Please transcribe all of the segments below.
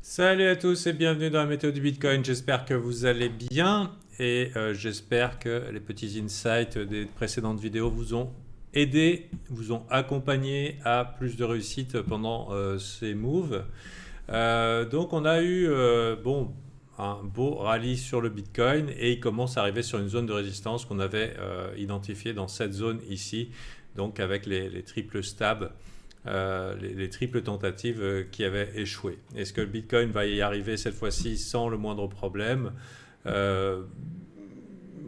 Salut à tous et bienvenue dans la météo du Bitcoin. J'espère que vous allez bien et j'espère que les petits insights des précédentes vidéos vous ont aidé, vous ont accompagné à plus de réussite pendant ces moves. Donc on a eu un beau rallye sur le Bitcoin et il commence à arriver sur une zone de résistance qu'on avait identifiée dans cette zone ici, donc avec les triples stabs, les triples tentatives qui avaient échoué. Est-ce que le Bitcoin va y arriver cette fois-ci sans le moindre problème? Euh,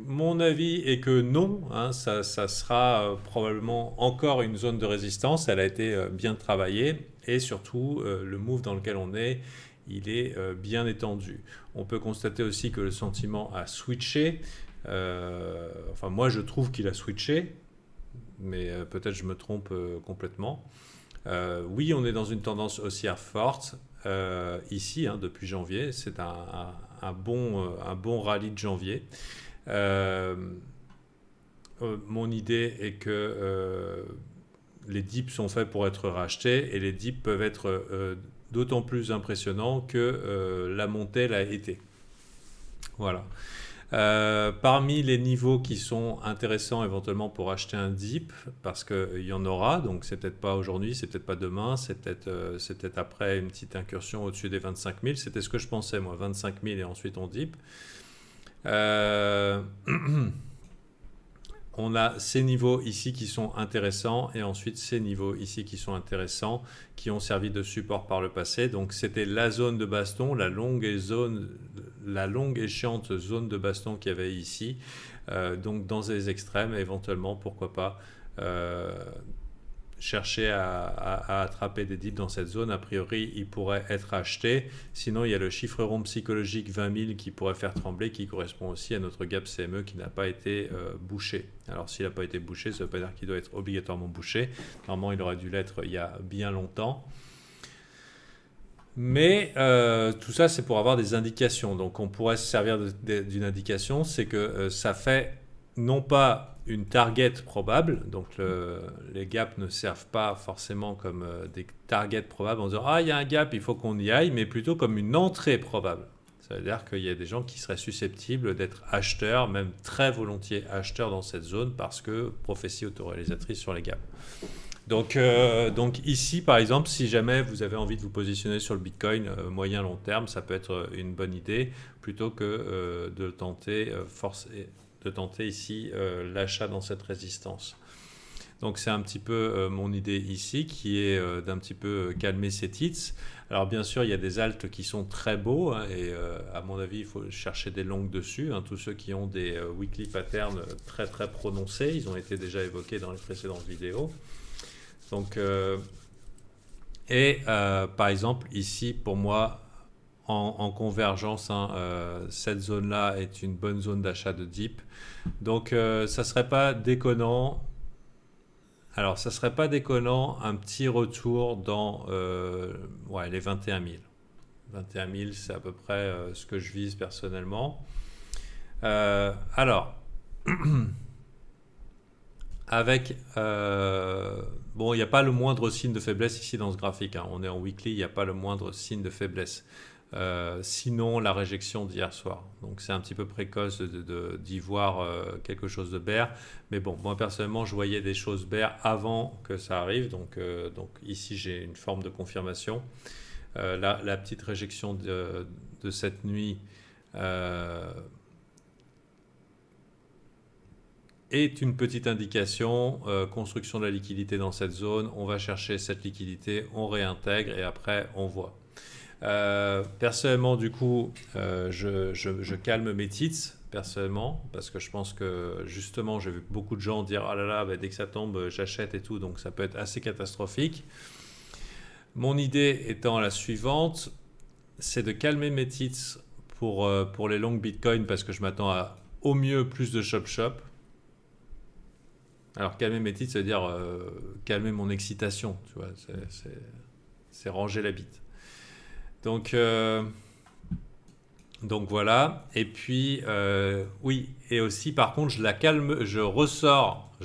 Mon avis est que non, hein, ça sera probablement encore une zone de résistance. Elle a été bien travaillée et surtout le move dans lequel on est, il est bien étendu. On peut constater aussi que le sentiment a switché. Enfin, moi je trouve qu'il a switché, mais peut-être je me trompe complètement. Oui, on est dans une tendance haussière forte ici depuis janvier. C'est un bon rallye de janvier. Euh, Mon idée est que les dips sont faits pour être rachetés et les dips peuvent être d'autant plus impressionnants que la montée l'a été. Voilà. Parmi les niveaux qui sont intéressants éventuellement pour acheter un dip, parce qu'il y en aura, donc c'est peut-être pas aujourd'hui, c'est peut-être pas demain, c'est peut-être après une petite incursion au-dessus des 25 000, c'était ce que je pensais moi, 25 000 et ensuite on dip. Euh, On a ces niveaux ici qui sont intéressants et ensuite ces niveaux ici qui sont intéressants, qui ont servi de support par le passé. Donc c'était la zone de baston, la longue échéante zone de baston qu'il y avait ici. Donc dans les extrêmes, éventuellement, pourquoi pas chercher à attraper des dips dans cette zone. A priori, il pourrait être acheté. Sinon, il y a le chiffre rond psychologique 20 000 qui pourrait faire trembler, qui correspond aussi à notre gap CME qui n'a pas été bouché. Alors, s'il n'a pas été bouché, ça ne veut pas dire qu'il doit être obligatoirement bouché. Normalement, il aurait dû l'être il y a bien longtemps. Mais tout ça, c'est pour avoir des indications. Donc, on pourrait se servir d'une indication, c'est que ça fait non pas une target probable, donc les gaps ne servent pas forcément comme des targets probables en disant ah il y a un gap, il faut qu'on y aille, mais plutôt comme une entrée probable. Ça veut dire qu'il y a des gens qui seraient susceptibles d'être acheteurs, même très volontiers acheteurs dans cette zone parce que prophétie autoréalisatrice sur les gaps. Donc ici, par exemple, si jamais vous avez envie de vous positionner sur le Bitcoin moyen long terme, ça peut être une bonne idée plutôt que de tenter ici l'achat dans cette résistance. Donc c'est un petit peu mon idée ici qui est d'un petit peu calmer ces tits. Alors bien sûr il y a des alts qui sont très beaux et à mon avis il faut chercher des longues dessus. Tous ceux qui ont des weekly patterns très très prononcés, ils ont été déjà évoqués dans les précédentes vidéos. Donc, par exemple, ici, pour moi, en convergence, cette zone-là est une bonne zone d'achat de dip. Donc, ça serait pas déconnant. Alors, ça serait pas déconnant un petit retour dans ouais, les 21 000. 21 000, c'est à peu près ce que je vise personnellement. Alors, avec bon, il n'y a pas le moindre signe de faiblesse ici dans ce graphique. On est en weekly, il n'y a pas le moindre signe de faiblesse. Sinon, la réjection d'hier soir. Donc, c'est un petit peu précoce d'y voir quelque chose de bear. Mais bon, moi personnellement, je voyais des choses bear avant que ça arrive. Donc ici, j'ai une forme de confirmation. La petite réjection de cette nuit est une petite indication, construction de la liquidité dans cette zone, on va chercher cette liquidité, on réintègre et après on voit. Personnellement du coup, je calme mes tits personnellement parce que je pense que justement j'ai vu beaucoup de gens dire ah là là bah, dès que ça tombe j'achète et tout, donc ça peut être assez catastrophique. Mon idée étant la suivante, c'est de calmer mes tits pour les longues bitcoin parce que je m'attends à au mieux plus de chop. Alors calmer mes titres, ça veut dire calmer mon excitation, tu vois, c'est ranger la bite. Donc, euh, donc voilà. Et puis oui, et aussi par contre je la calme, je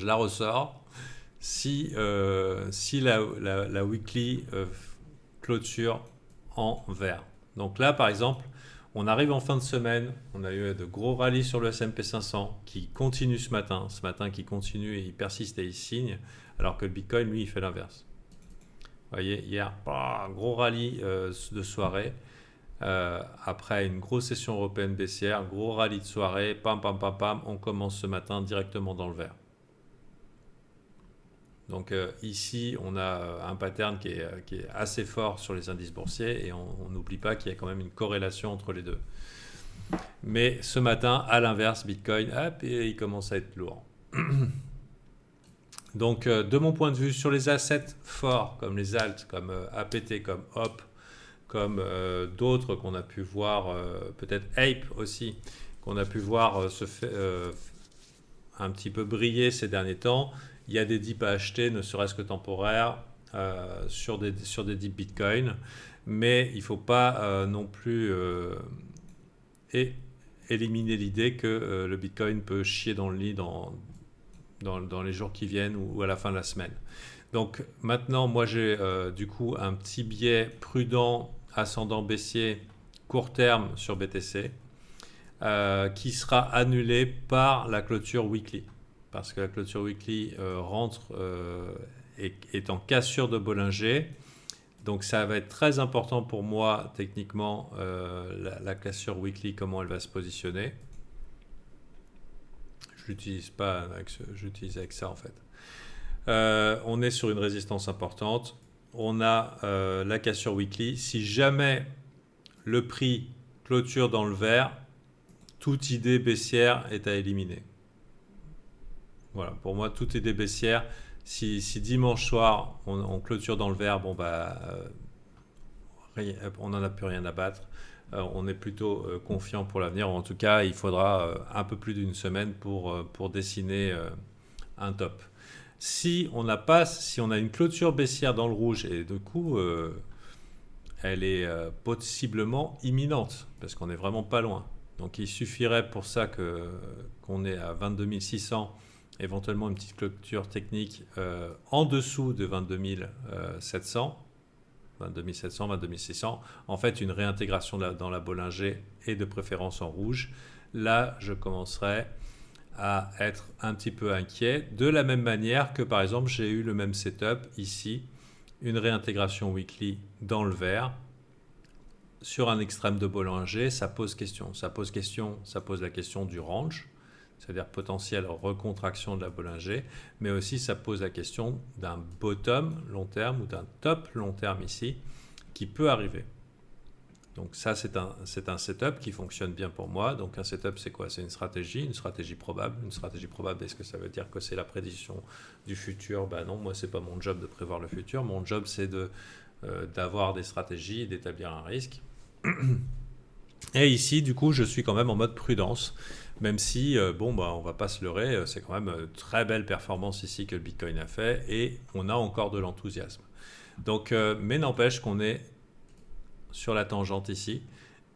la ressors si la weekly clôture en vert. Donc là, par exemple, on arrive en fin de semaine, on a eu de gros rallyes sur le S&P 500 qui continue ce matin qui continue et il persiste et il signe, alors que le Bitcoin, lui, il fait l'inverse. Vous voyez, hier, gros rallye de soirée. Après une grosse session européenne baissière, gros rallye de soirée, pam pam pam pam, on commence ce matin directement dans le vert. Donc ici, on a un pattern qui est assez fort sur les indices boursiers et on n'oublie pas qu'il y a quand même une corrélation entre les deux. Mais ce matin, à l'inverse, Bitcoin, hop, et il commence à être lourd. Donc de mon point de vue, sur les assets forts comme les alts, comme APT, comme HOP, comme d'autres qu'on a pu voir, peut-être Ape aussi, qu'on a pu voir un petit peu briller ces derniers temps. Il y a des dips à acheter, ne serait-ce que temporaires, sur des dips Bitcoin, mais il ne faut pas non plus éliminer l'idée que le Bitcoin peut chier dans le lit dans les jours qui viennent ou à la fin de la semaine. Donc maintenant, moi j'ai du coup un petit biais prudent ascendant baissier court terme sur BTC qui sera annulé par la clôture weekly. Parce que la clôture weekly est en cassure de Bollinger. Donc ça va être très important pour moi techniquement la cassure weekly, comment elle va se positionner. Je l'utilise pas j'utilise avec ça en fait. On est sur une résistance importante. On a la cassure weekly. Si jamais le prix clôture dans le vert, toute idée baissière est à éliminer. Voilà, pour moi, toute idée baissière, si dimanche soir on clôture dans le vert, bon on n'en a plus rien à battre. On est plutôt confiant pour l'avenir. En tout cas, il faudra un peu plus d'une semaine pour dessiner un top. Si on a une clôture baissière dans le rouge, et du coup, elle est possiblement imminente, parce qu'on n'est vraiment pas loin. Donc il suffirait pour ça qu'on est à 22 600, éventuellement une petite clôture technique en dessous de 22 700, 22 700, 22 600. En fait, une réintégration dans la Bollinger et de préférence en rouge. Là, je commencerai à être un petit peu inquiet, de la même manière que par exemple j'ai eu le même setup ici, une réintégration weekly dans le vert sur un extrême de Bollinger. Ça pose la question du range, c'est-à-dire potentielle recontraction de la Bollinger, mais aussi ça pose la question d'un bottom long terme ou d'un top long terme ici qui peut arriver. Donc ça, c'est un setup qui fonctionne bien pour moi. Donc un setup, c'est quoi? C'est une stratégie probable. Une stratégie probable, est-ce que ça veut dire que c'est la prédiction du futur? Ben non, moi, c'est pas mon job de prévoir le futur. Mon job, c'est d'avoir des stratégies, d'établir un risque. Et ici, du coup, je suis quand même en mode prudence. Même si, on va pas se leurrer, c'est quand même une très belle performance ici que le Bitcoin a fait. Et on a encore de l'enthousiasme. Donc, mais n'empêche qu'on est sur la tangente ici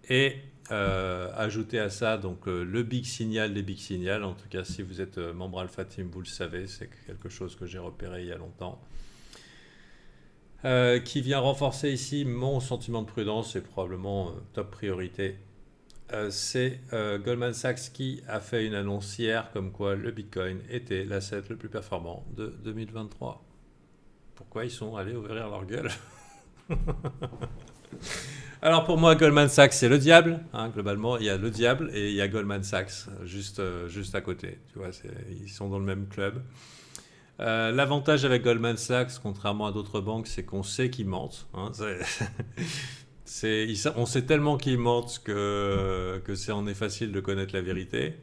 et ajouter à ça donc le big signal des big signals. En tout cas, si vous êtes membre Alpha Team, vous le savez, c'est quelque chose que j'ai repéré il y a longtemps, qui vient renforcer ici mon sentiment de prudence et probablement top priorité. C'est Goldman Sachs qui a fait une annonce hier comme quoi le Bitcoin était l'asset le plus performant de 2023. Pourquoi ils sont allés ouvrir leur gueule? Alors pour moi, Goldman Sachs, c'est le diable. Globalement, il y a le diable et il y a Goldman Sachs juste à côté. Tu vois, ils sont dans le même club. L'avantage avec Goldman Sachs, contrairement à d'autres banques, c'est qu'on sait qu'ils mentent. On sait tellement qu'ils mentent que en est facile de connaître la vérité.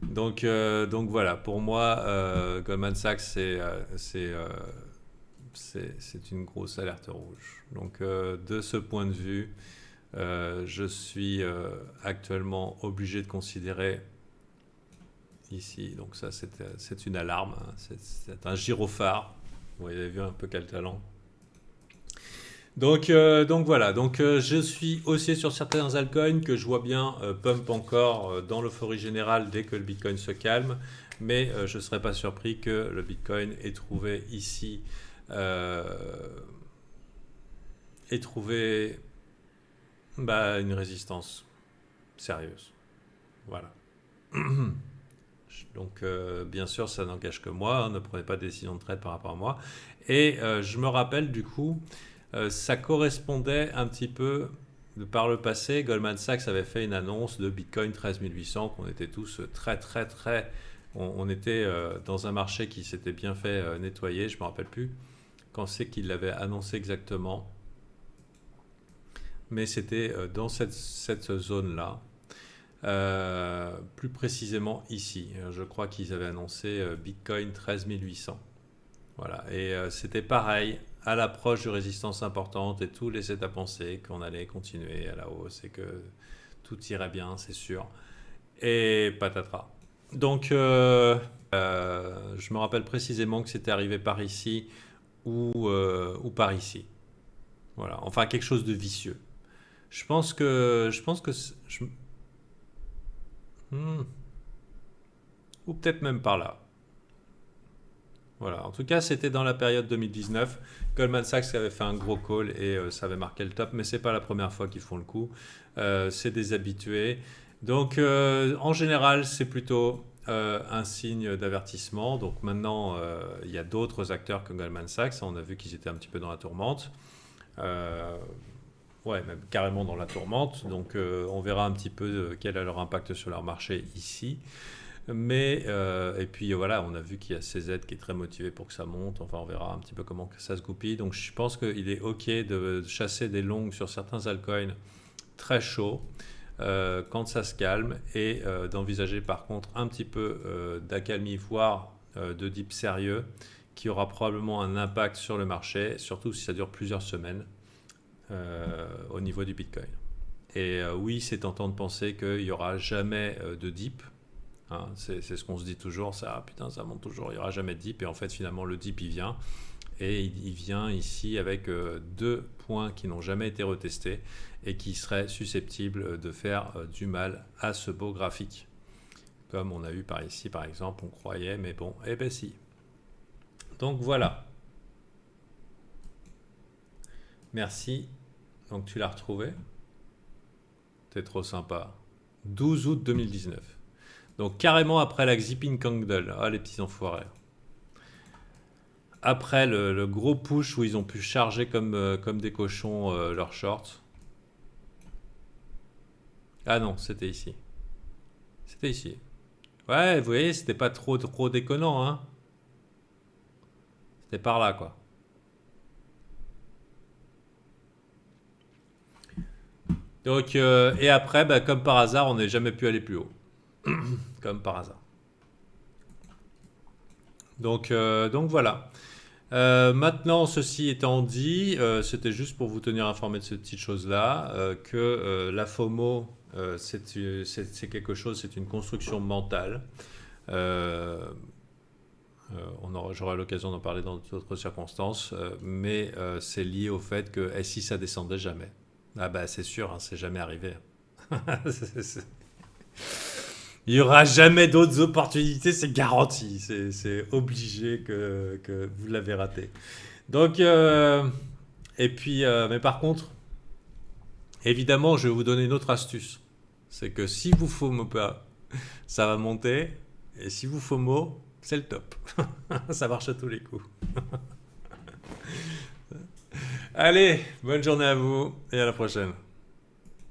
Donc voilà, pour moi, Goldman Sachs, c'est une grosse alerte rouge. Donc de ce point de vue, je suis actuellement obligé de considérer ici, donc ça c'est une alarme, c'est un gyrophare. Vous avez vu un peu quel talent. Donc voilà, je suis haussier sur certains altcoins que je vois bien pump encore dans l'euphorie générale dès que le Bitcoin se calme, mais je ne serais pas surpris que le Bitcoin ait trouvé ici Bah, une résistance sérieuse. Voilà. Donc, bien sûr, ça n'engage que moi, hein, ne prenez pas de décision de trade par rapport à moi. Et je me rappelle du coup, ça correspondait un petit peu, par le passé, Goldman Sachs avait fait une annonce de Bitcoin 13 800, qu'on était tous très très très... On était dans un marché qui s'était bien fait nettoyer, je ne me rappelle plus quand c'est qu'il l'avait annoncé exactement, mais c'était dans cette zone-là. Plus précisément ici. Je crois qu'ils avaient annoncé Bitcoin 13 800. Voilà. Et c'était pareil, à l'approche de résistance importante, et tout laissait à penser qu'on allait continuer à la hausse et que tout irait bien, c'est sûr. Et patatras. Donc, je me rappelle précisément que c'était arrivé par ici ou par ici. Voilà. Enfin, quelque chose de vicieux. Hmm. Ou peut-être même par là. Voilà. En tout cas, c'était dans la période 2019. Goldman Sachs avait fait un gros call et ça avait marqué le top, mais c'est pas la première fois qu'ils font le coup. C'est des habitués. Donc, en général, c'est plutôt un signe d'avertissement. Donc maintenant, il y a d'autres acteurs que Goldman Sachs. On a vu qu'ils étaient un petit peu dans la tourmente. Euh, ouais, même carrément dans la tourmente. Donc, on verra un petit peu quel est leur impact sur leur marché ici. Mais, et puis voilà, on a vu qu'il y a CZ qui est très motivé pour que ça monte. Enfin, on verra un petit peu comment ça se goupille. Donc, je pense qu'il est OK de chasser des longues sur certains altcoins très chauds quand ça se calme et d'envisager par contre un petit peu d'accalmie, voire de dip sérieux qui aura probablement un impact sur le marché, surtout si ça dure plusieurs semaines au niveau du Bitcoin. Et oui, c'est tentant de penser qu'il n'y aura jamais de dip. Hein, c'est ce qu'on se dit toujours, ça, putain, ça monte toujours, il n'y aura jamais de dip. Et en fait, finalement, le dip, il vient. Et il vient ici avec deux points qui n'ont jamais été retestés et qui seraient susceptibles de faire du mal à ce beau graphique. Comme on a eu par ici, par exemple, on croyait, mais bon, eh ben si. Donc voilà. Merci. Donc tu l'as retrouvé. T'es trop sympa. 12 août 2019. Donc carrément après la Xiping Candle. Ah, les petits enfoirés. Après le gros push où ils ont pu charger comme des cochons leurs shorts. Ah non, c'était ici. C'était ici. Ouais, vous voyez, c'était pas trop déconnant, hein. C'était par là, quoi. Donc, et après, bah, comme par hasard, on n'est jamais pu aller plus haut. Comme par hasard. Donc voilà. Maintenant, ceci étant dit, c'était juste pour vous tenir informé de cette petite chose-là, que la FOMO, c'est quelque chose, c'est une construction mentale. Euh, J'aurai l'occasion d'en parler dans d'autres circonstances, mais c'est lié au fait que et si ça descendait jamais? Ah bah c'est sûr, hein, c'est jamais arrivé. Il n'y aura jamais d'autres opportunités, c'est garanti. C'est obligé que vous l'avez raté. Donc, et puis, mais par contre, évidemment, je vais vous donner une autre astuce. C'est que si vous FOMO pas, ça va monter. Et si vous FOMO, c'est le top. Ça marche à tous les coups. Allez, bonne journée à vous et à la prochaine.